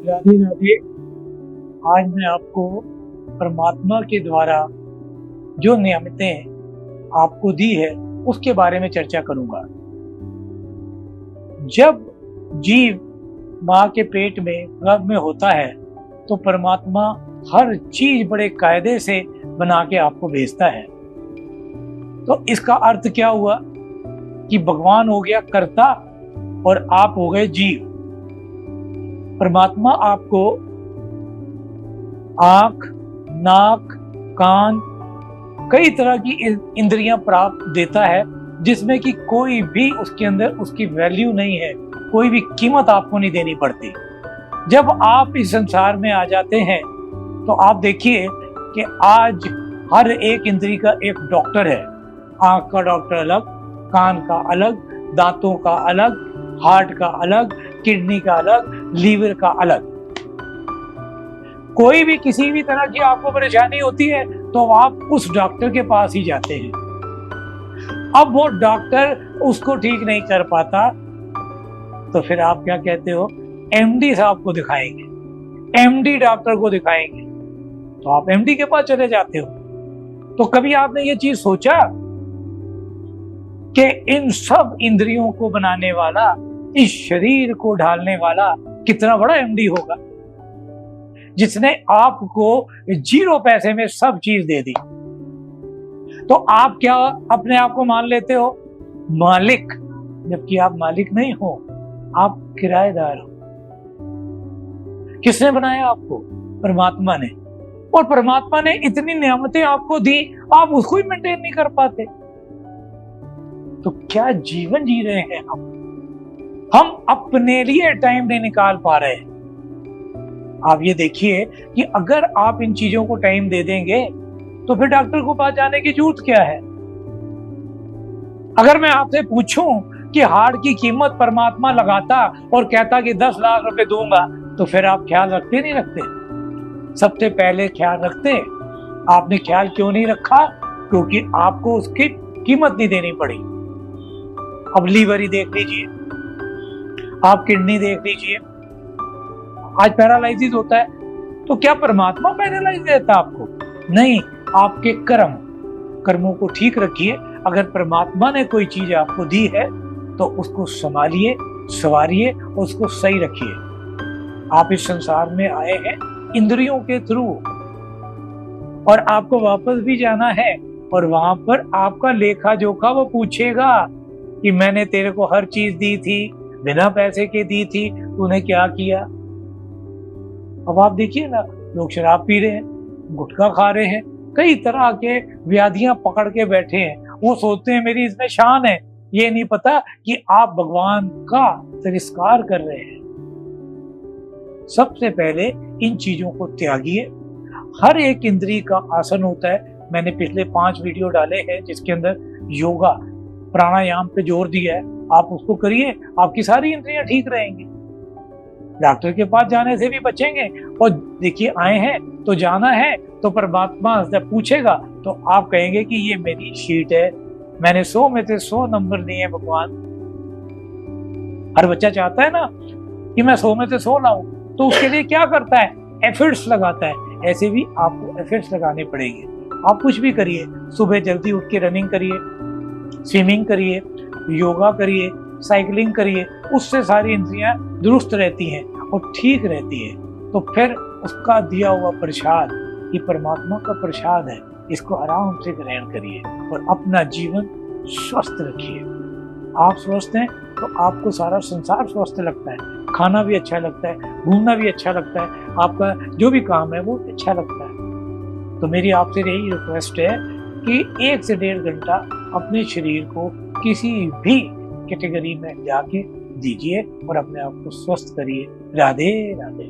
राधे राधे। आज मैं आपको परमात्मा के द्वारा जो नियमतें आपको दी है उसके बारे में चर्चा करूंगा। जब जीव माँ के पेट में गर्भ में होता है तो परमात्मा हर चीज बड़े कायदे से बना के आपको भेजता है। तो इसका अर्थ क्या हुआ कि भगवान हो गया कर्ता और आप हो गए जीव। परमात्मा आपको आंख, नाक, कान, कई तरह की इंद्रियां प्राप्त देता है जिसमें कि कोई भी उसके अंदर उसकी वैल्यू नहीं है, कोई भी कीमत आपको नहीं देनी पड़ती। जब आप इस संसार में आ जाते हैं तो आप देखिए कि आज हर एक इंद्री का एक डॉक्टर है। आंख का डॉक्टर अलग, कान का अलग, दांतों का अलग, हार्ट का अलग, किडनी का अलग, लीवर का अलग। कोई भी किसी भी तरह की आपको परेशानी होती है तो आप उस डॉक्टर के पास ही जाते हैं। अब वो डॉक्टर उसको ठीक नहीं कर पाता तो फिर आप क्या कहते हो, एमडी साहब को दिखाएंगे, एमडी डॉक्टर को दिखाएंगे, तो आप एमडी के पास चले जाते हो। तो कभी आपने ये चीज सोचा कि इन सब इंद्रियों को बनाने वाला, इस शरीर को ढालने वाला कितना बड़ा एमडी होगा, जिसने आपको 0 पैसे में सब चीज दे दी। तो आप क्या अपने आप को मान लेते हो मालिक, जबकि आप मालिक नहीं हो, आप किराएदार हो। किसने बनाया आपको? परमात्मा ने। और परमात्मा ने इतनी नियामतें आपको दी, आप उसको ही मेंटेन नहीं कर पाते। तो क्या जीवन जी रहे हैं हम अपने लिए टाइम नहीं निकाल पा रहे हैं। आप ये देखिए कि अगर आप इन चीजों को टाइम दे देंगे तो फिर डॉक्टर को पास जाने की जरूरत क्या है। अगर मैं आपसे पूछूं कि हार्ट की कीमत परमात्मा लगाता और कहता कि 10 लाख रुपए दूंगा, तो फिर आप ख्याल रखते नहीं रखते? सबसे पहले ख्याल रखते। आपने ख्याल क्यों नहीं रखा? क्योंकि आपको उसकी कीमत नहीं देनी पड़ी। अब लीवर ही देख लीजिए, आप किडनी देख लीजिए। आज पैरालाइसिस होता है तो क्या परमात्मा पैरालाइज देता आपको? नहीं, आपके कर्मों को ठीक रखिए। अगर परमात्मा ने कोई चीज आपको दी है तो उसको संभालिए, संवारिए, उसको सही रखिए। आप इस संसार में आए हैं इंद्रियों के थ्रू और आपको वापस भी जाना है, और वहां पर आपका लेखा जोखा वो पूछेगा कि मैंने तेरे को हर चीज दी थी, बिना पैसे के दी थी, तूने क्या किया। अब आप देखिए ना, लोग शराब पी रहे हैं, गुटखा खा रहे हैं, कई तरह के व्याधियां पकड़ के बैठे हैं। वो सोचते हैं मेरी इसमें शान है, ये नहीं पता कि आप भगवान का तिरस्कार कर रहे हैं। सबसे पहले इन चीजों को त्यागिए। हर एक इंद्री का आसन होता है। मैंने पिछले 5 वीडियो डाले हैं जिसके अंदर योगा, प्राणायाम पे जोर दिया है। आप उसको करिए, आपकी सारी इंद्रियां ठीक रहेंगी। डॉक्टर के पास जाने से भी बचेंगे। और देखिए, आए हैं तो जाना है, तो परमात्मा जब पूछेगा तो आप कहेंगे कि ये मेरी शीट है, मैंने 100 में से 100 नंबर दिए हैं भगवान। हर बच्चा चाहता है ना कि मैं 100 में से 100 लाऊं, तो उसके लिए क्या करता है? एफर्ट्स लगाता है। ऐसे भी आपको एफर्ट्स लगाने पड़ेंगे। आप कुछ भी करिए, सुबह जल्दी उठ के रनिंग करिए, स्विमिंग करिए, योगा करिए, साइकिलिंग करिए, उससे सारी इंद्रियां दुरुस्त रहती हैं और ठीक रहती है। तो फिर उसका दिया हुआ प्रसाद, ये परमात्मा का प्रसाद है, इसको आराम से ग्रहण करिए और अपना जीवन स्वस्थ रखिए। आप स्वस्थ हैं तो आपको सारा संसार स्वस्थ लगता है, खाना भी अच्छा लगता है, घूमना भी अच्छा लगता है, आपका जो भी काम है वो अच्छा लगता है। तो मेरी आपसे यही रिक्वेस्ट है कि 1 से 1.5 घंटा अपने शरीर को किसी भी कैटेगरी में जाके दीजिए और अपने आप को स्वस्थ करिए। राधे राधे।